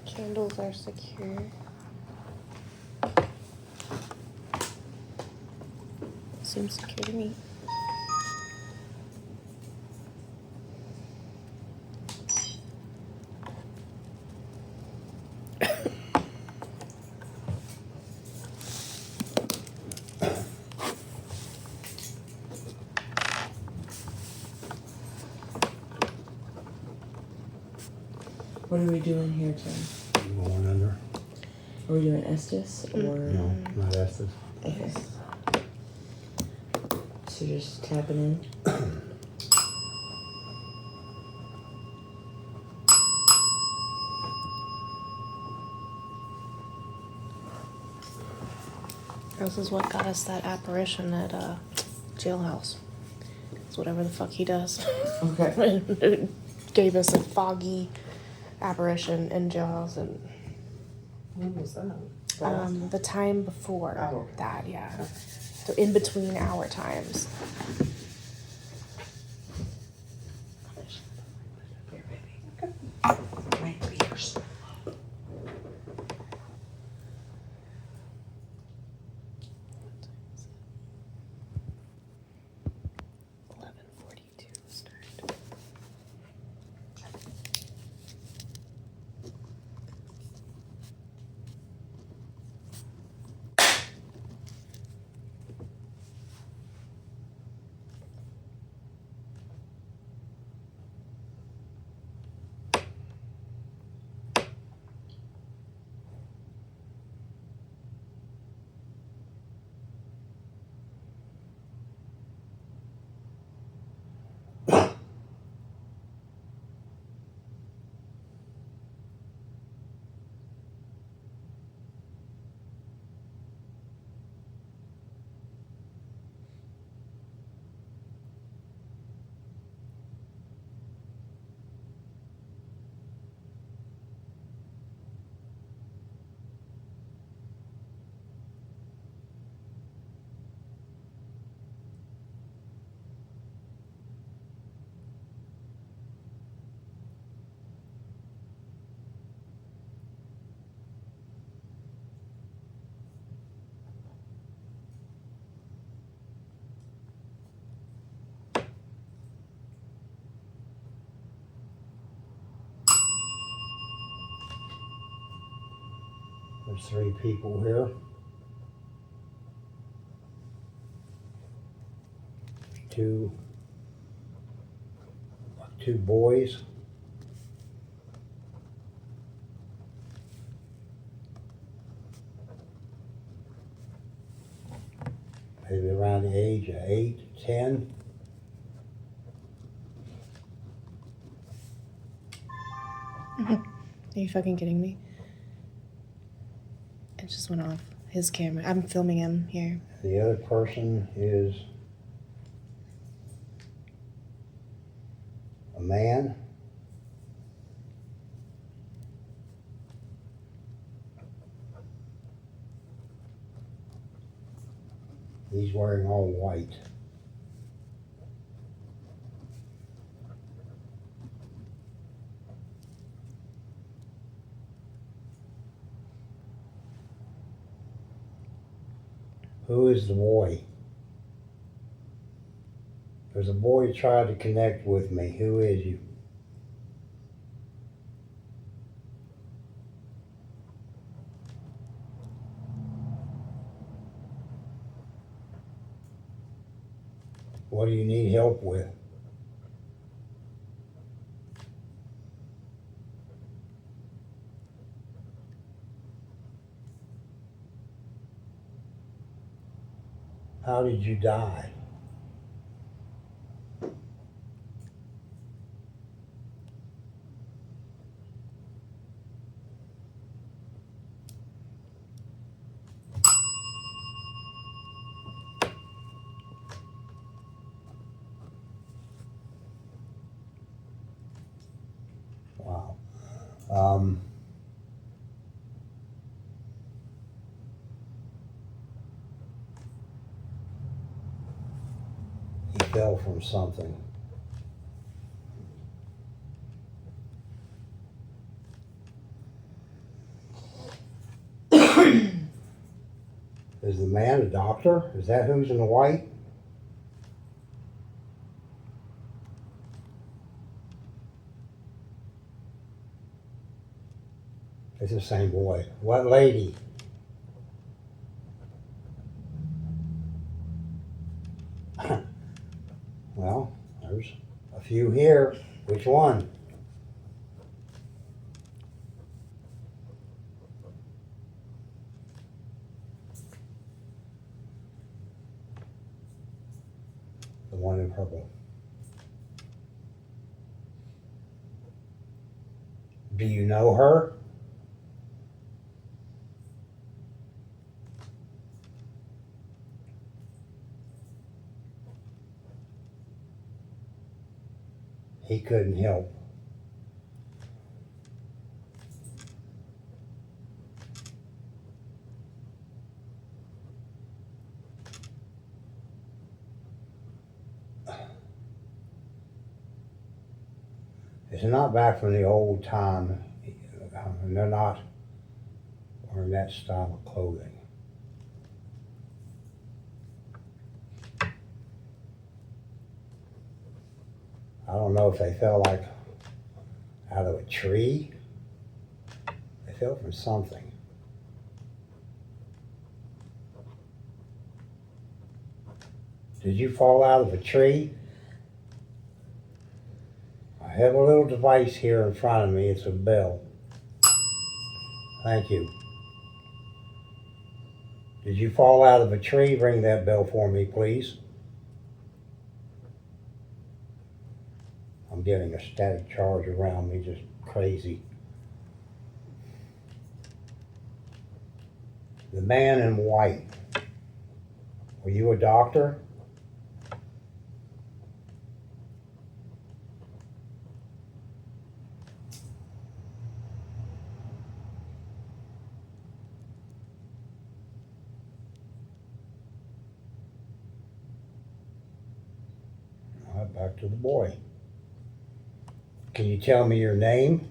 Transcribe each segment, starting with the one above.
Candles are secure. Seems secure to me. What are we doing here, Tim? Going under. Are we doing Estes or? No, not Estes. Okay. So just tapping in. This is what got us that apparition at jailhouse. It's whatever the fuck he does. Okay. It gave us a foggy apparition in jailhouse, and When was that? the time before Oh, okay. that, yeah. So in between our times. My beers. 11:42 start. There's 3 people here. 2 boys. Maybe around the age of 8, 10. Are you fucking kidding me? It just went off his camera. I'm filming him here. The other person is a man. He's wearing all white. Who is the boy? There's a boy who tried to connect with me. Who is you? What do you need help with? How did you die? Wow. He fell from something. Is the man a doctor? Is that who's in the white? It's the same boy. What lady? Well, there's a few here. Which one? The one in purple. Do you know her? He couldn't help. It's not back from the old time. And they're not wearing that style of clothing. I don't know if they fell like out of a tree. They fell from something. Did you fall out of a tree? I have a little device here in front of me. It's a bell. Thank you. Did you fall out of a tree? Ring that bell for me, please. I'm getting a static charge around me, just crazy. The man in white. Were you a doctor? All right, back to the boy. Can you tell me your name?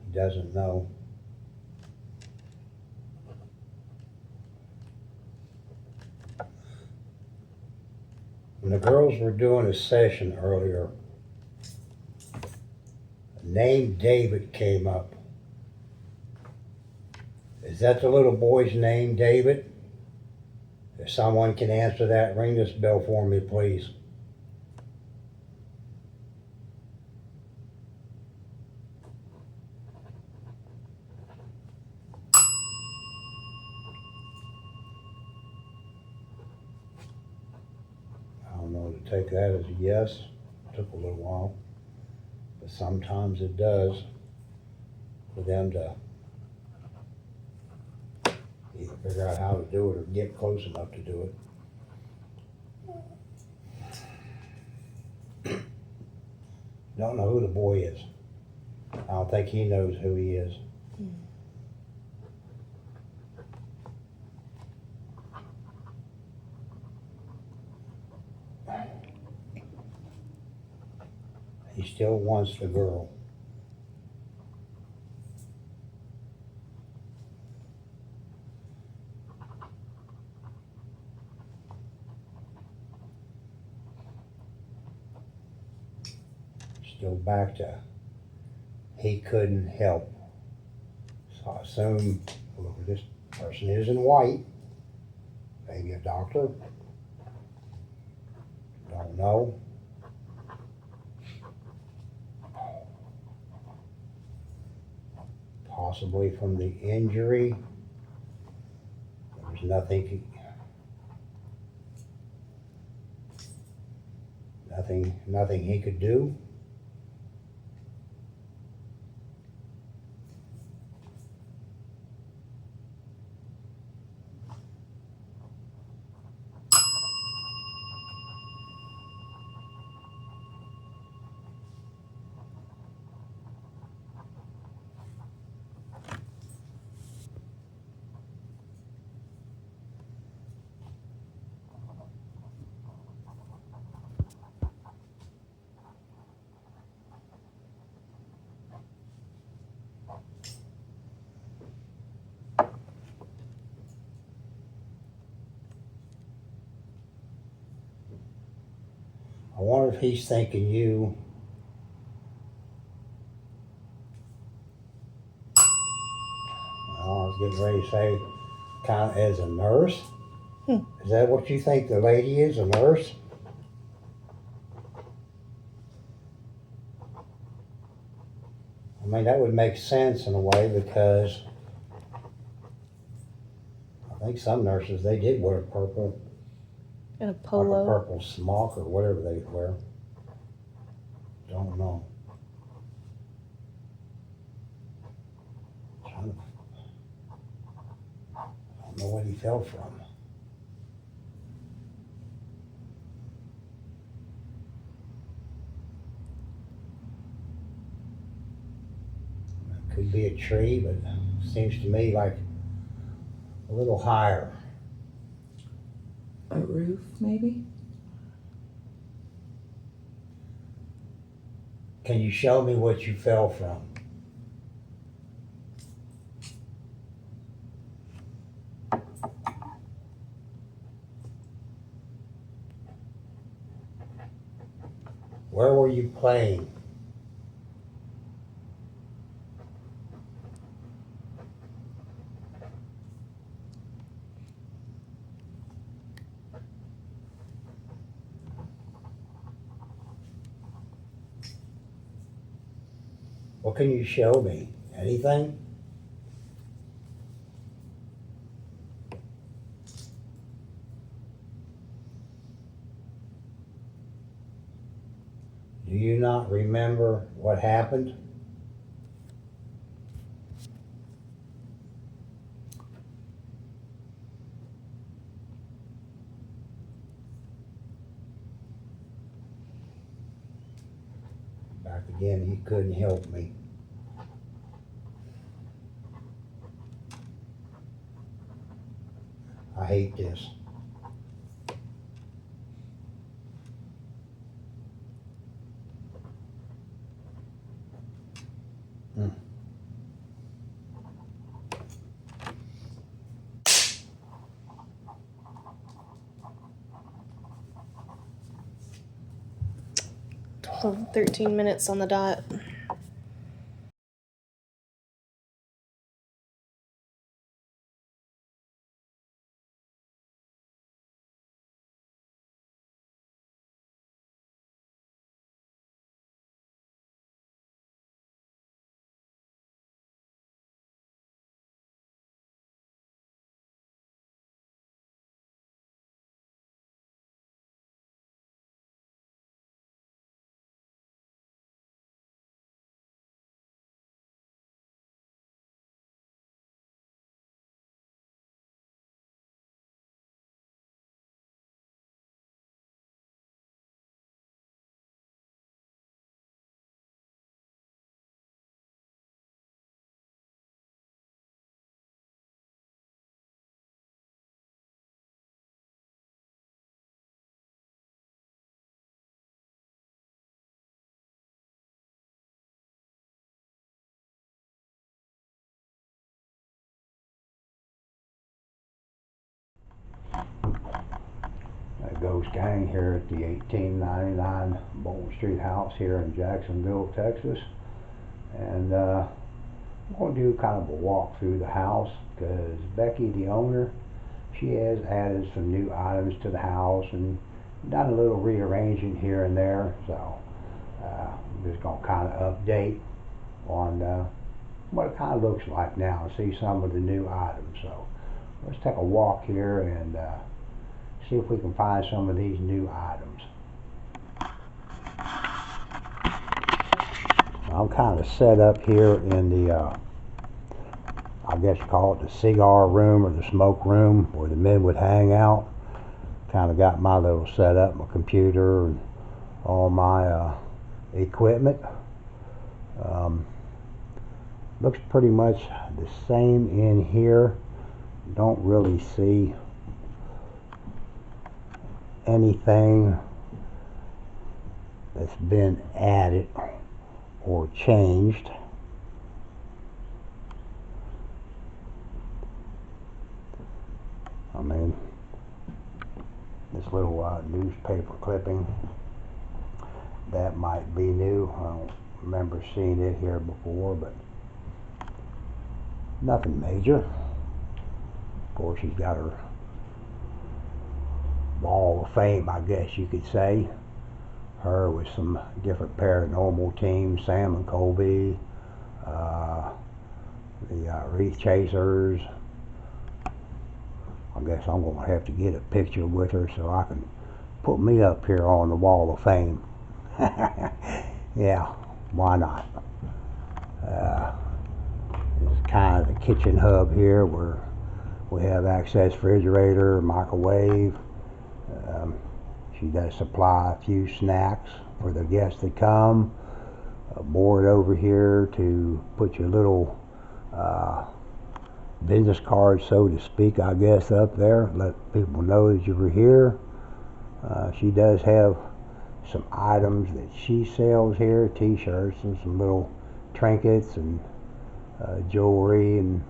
He doesn't know. When the girls were doing a session earlier, the name David came up. Is that the little boy's name, David? If someone can answer that, ring this bell for me, please. would take that as a yes. Took a little while. But sometimes it does for them to either figure out how to do it or get close enough to do it. Don't know who the boy is. I don't think he knows who he is. He still wants the girl. Still back to he couldn't help. So I assume whoever this person is in white, maybe a doctor, don't know. Possibly from the injury. There's nothing he could do. I wonder if he's thinking you. I was getting ready to say, kind of as a nurse. Is that what you think the lady is, a nurse? I mean, that would make sense in a way because I think some nurses, they did wear purple. And a Like a polo. purple smock or whatever they wear. Don't know. I don't know what he fell from. It could be a tree, but it seems to me like a little higher. A roof, maybe? Can you show me what you fell from? Where were you playing? What can you show me? Anything? Do you not remember what happened? Back again, he couldn't help me. I hate this. Hmm. Oh, 13 minutes on the dot. Ghost Gang here at the 1899 Bolton Street house here in Jacksonville, Texas. And I'm going to do kind of a walk through the house because Becky, the owner, she has added some new items to the house and done a little rearranging here and there. So I'm just going to kind of update on what it kind of looks like now and see some of the new items. So let's take a walk here and see if we can find some of these new items. I'm kind of set up here in the, I guess you call it the cigar room or the smoke room where the men would hang out. Kind of got my little setup, my computer and all my equipment. Looks pretty much the same in here. Don't really see anything that's been added or changed. I mean, this little newspaper clipping, that might be new. I don't remember seeing it here before, but nothing major. Of course, she's got her Wall of Fame, I guess you could say. Her with some different paranormal teams, Sam and Colby, the Wreath Chasers. I guess I'm going to have to get a picture with her so I can put me up here on the Wall of Fame. Yeah, why not? This is kind of the kitchen hub here where we have access refrigerator, microwave. She does supply a few snacks for the guests that come. A board over here to put your little business card, so to speak, I guess, up there. Let people know that you were here. She does have some items that she sells here, t-shirts and some little trinkets and jewelry and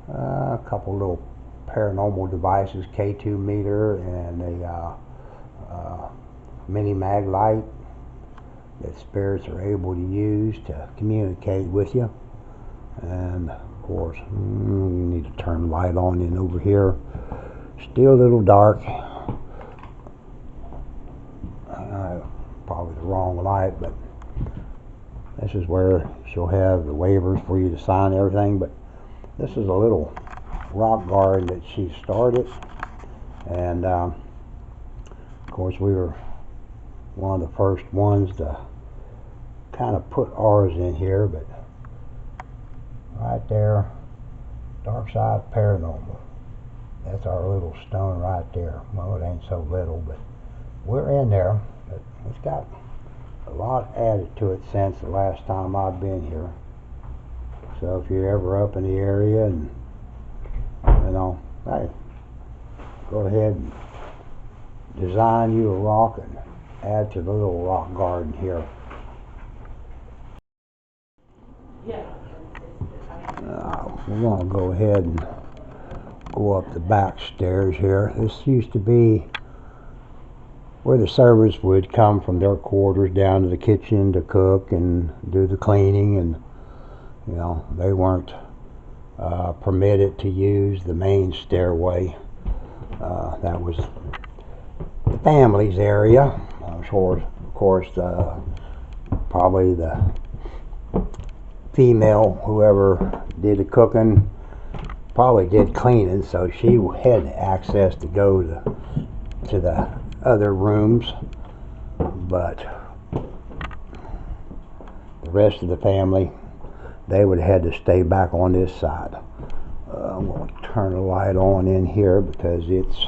a couple little paranormal devices, K2 meter and a mini mag light that spirits are able to use to communicate with you. And of course, you need to turn the light on in over here. Still a little dark. Probably the wrong light, but this is where she'll have the waivers for you to sign everything. But this is a little rock garden that she started, and of course we were one of the first ones to kind of put ours in here. But right there, Dark Side Paranormal, that's our little stone right there. Well, it ain't so little, but we're in there. But it's got a lot added to it since the last time I've been here. So if you're ever up in the area and, you know, hey, go ahead and design you a rock and add to the little rock garden here. We're going to go ahead and go up the back stairs here. This used to be where the servants would come from their quarters down to the kitchen to cook and do the cleaning, and you know, they weren't permitted to use the main stairway. That was the family's area. Of course, probably the female, whoever did the cooking, probably did cleaning, so she had access to go to the other rooms, but the rest of the family, they would have had to stay back on this side. I'm going to turn the light on in here because it's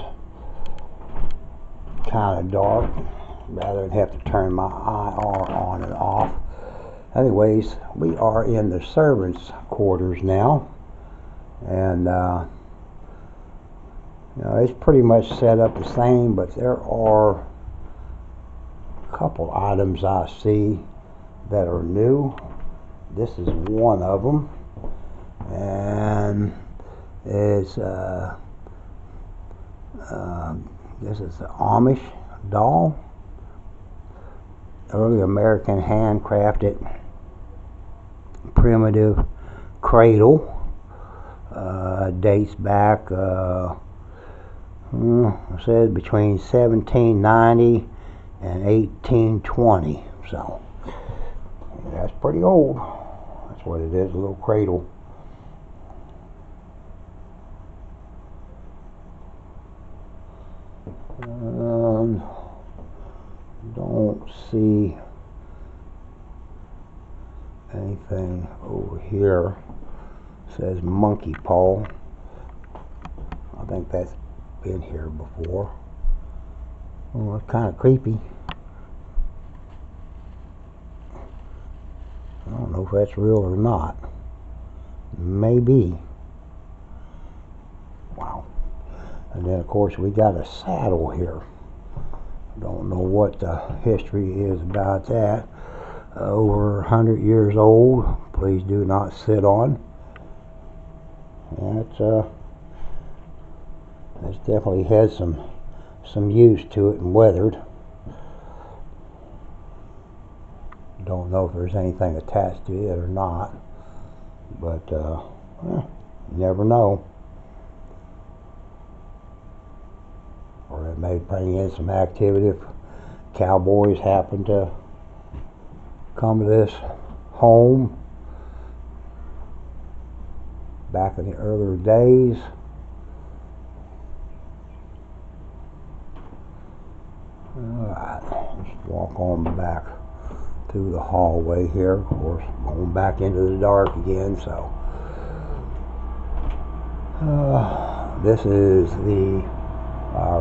kind of dark, rather than have to turn my IR on and off. Anyways, we are in the servants' quarters now, and you know, it's pretty much set up the same, but there are a couple items I see that are new. This is one of them, and it's This is the Amish doll. Early American handcrafted primitive cradle. Dates back, it says between 1790 and 1820. So that's pretty old. That's what it is, a little cradle. Don't see anything over here. It says monkey paw. I think that's been here before. Oh, it's kind of creepy. I don't know if that's real or not. Maybe. Wow. And then of course we got a saddle here. Don't know what the history is about that. Over 100 years old. Please do not sit on. That's definitely had some use to it and weathered. Don't know if there's anything attached to it or not, but you never know. Or it may bring in some activity if cowboys happen to come to this home back in the earlier days. Alright, let's walk on back through the hallway here. Of course, going back into the dark again, so this is the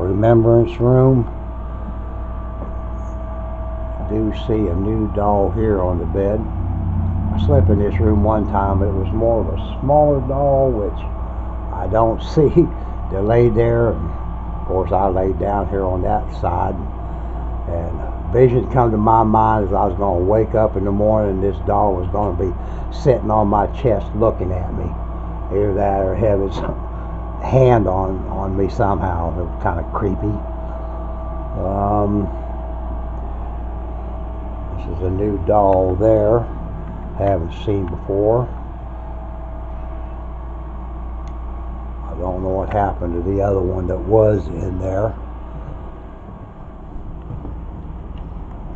remembrance room. I do see a new doll here on the bed. I slept in this room one time, but it was more of a smaller doll, which I don't see. They laid there, and of course I laid down here on that side, and visions come to my mind as I was going to wake up in the morning and this doll was going to be sitting on my chest looking at me. Either that or have its hand on me somehow. It was kind of creepy. This is a new doll there. Haven't seen before. I don't know what happened to the other one that was in there.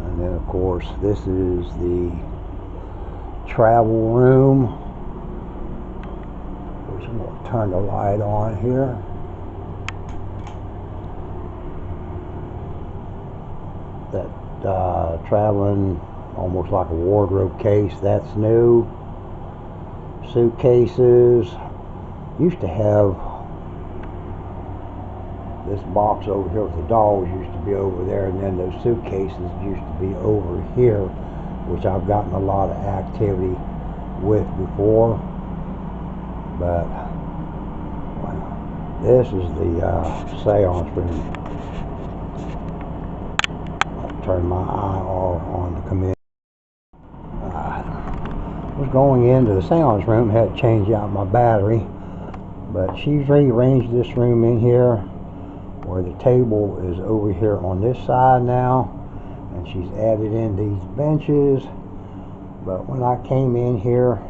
And then of course this is the travel room. I'm going to turn the light on here. That traveling, almost like a wardrobe case, that's new. Suitcases. Used to have this box over here with the dolls used to be over there, and then those suitcases used to be over here, which I've gotten a lot of activity with before. But well, this is the seance room. I'll turn my eye on to come in. I was going into the seance room, had to change out my battery, but she's rearranged this room in here where the table is over here on this side now, and she's added in these benches. But when I came in here,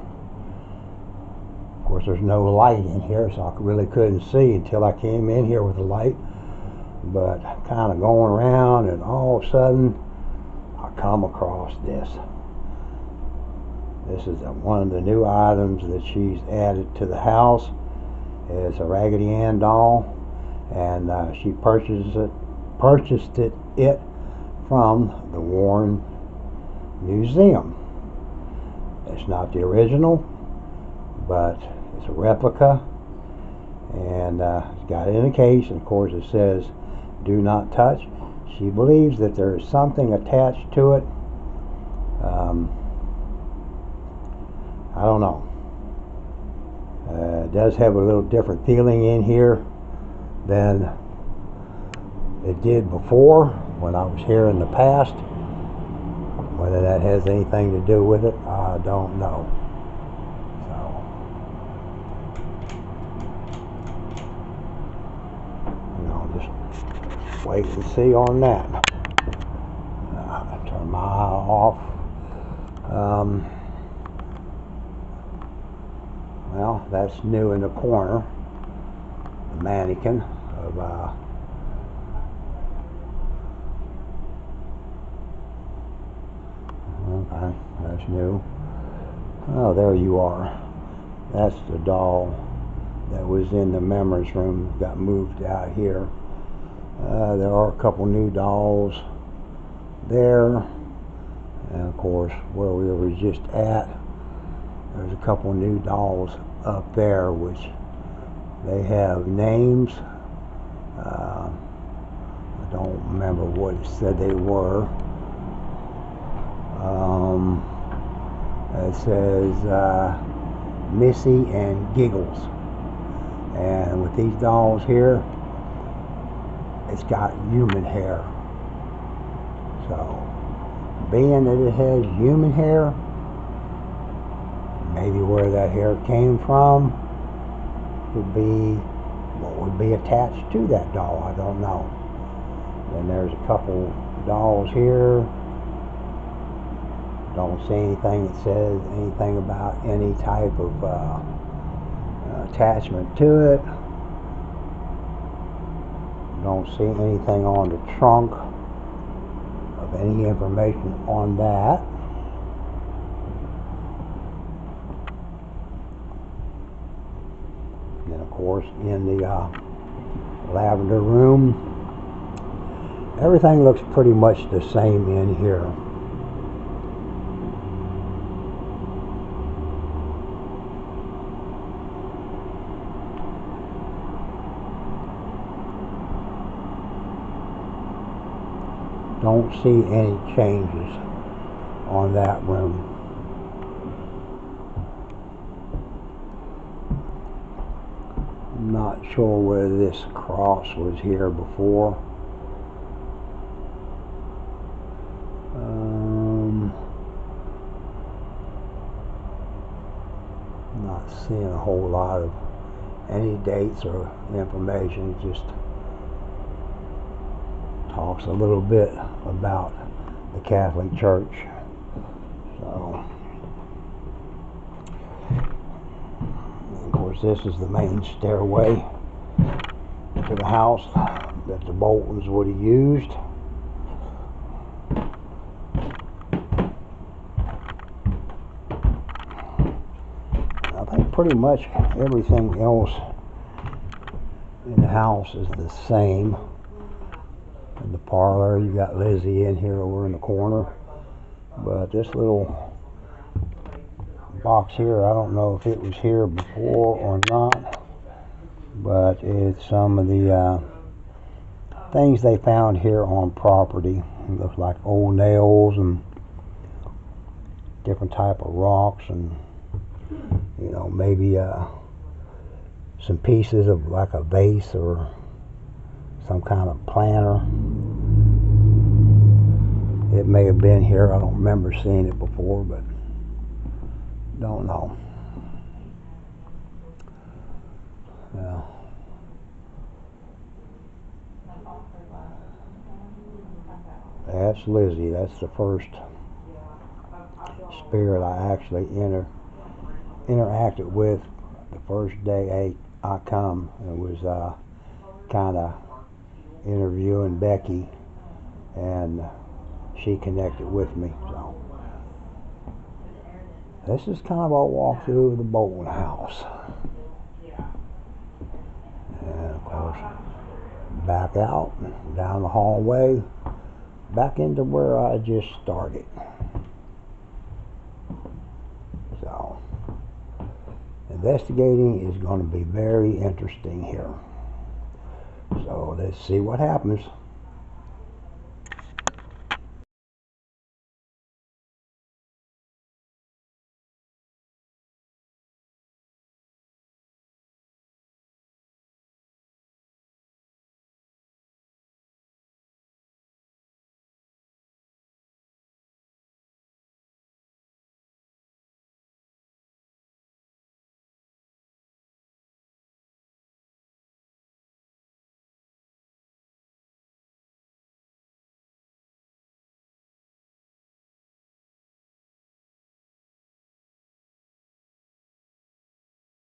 of course there's no light in here, so I really couldn't see until I came in here with the light. But kind of going around, and all of a sudden I come across this. This is one of the new items that she's added to the house. It's a Raggedy Ann doll, and she purchased it from the Warren Museum. It's not the original, but it's a replica, and it's got it in a case, and of course it says do not touch. She believes that there is something attached to it. I don't know. It does have a little different feeling in here than it did before when I was here in the past. Whether that has anything to do with it, I don't know. So, you know, just wait and see on that. Turn my eye off. Well, that's new in the corner. The mannequin of okay, that's new. Oh, there you are. That's the doll that was in the memories room, got moved out here. There are a couple new dolls there, and of course where we were just at, there's a couple new dolls up there which they have names. I don't remember what it said they were. It says Missy and Giggles, and with these dolls here, it's got human hair. So, being that it has human hair, maybe where that hair came from would be what would be attached to that doll. I don't know. Then there's a couple dolls here. Don't see anything that says anything about any type of attachment to it. Don't see anything on the trunk of any information on that. And of course, in the lavender room, everything looks pretty much the same in here. Don't see any changes on that room. I'm not sure whether this cross was here before. Not seeing a whole lot of any dates or information. Just talks a little bit about the Catholic Church. So, of course, this is the main stairway to the house that the Boltons would have used. I think pretty much everything else in the house is the same. In the parlor, you got Lizzie in here over in the corner, but this little box here, I don't know if it was here before or not, but it's some of the things they found here on property. It looks like old nails and different type of rocks, and you know, maybe some pieces of like a vase or some kind of planter. It may have been here. I don't remember seeing it before, but don't know. Yeah. That's Lizzie. That's the first spirit I actually interacted with the first day I come. It was kind of interviewing Becky, and she connected with me. So this is kind of our walkthrough of the Bolton house. And of course, back out, down the hallway, back into where I just started. So, investigating is going to be very interesting here. So let's see what happens.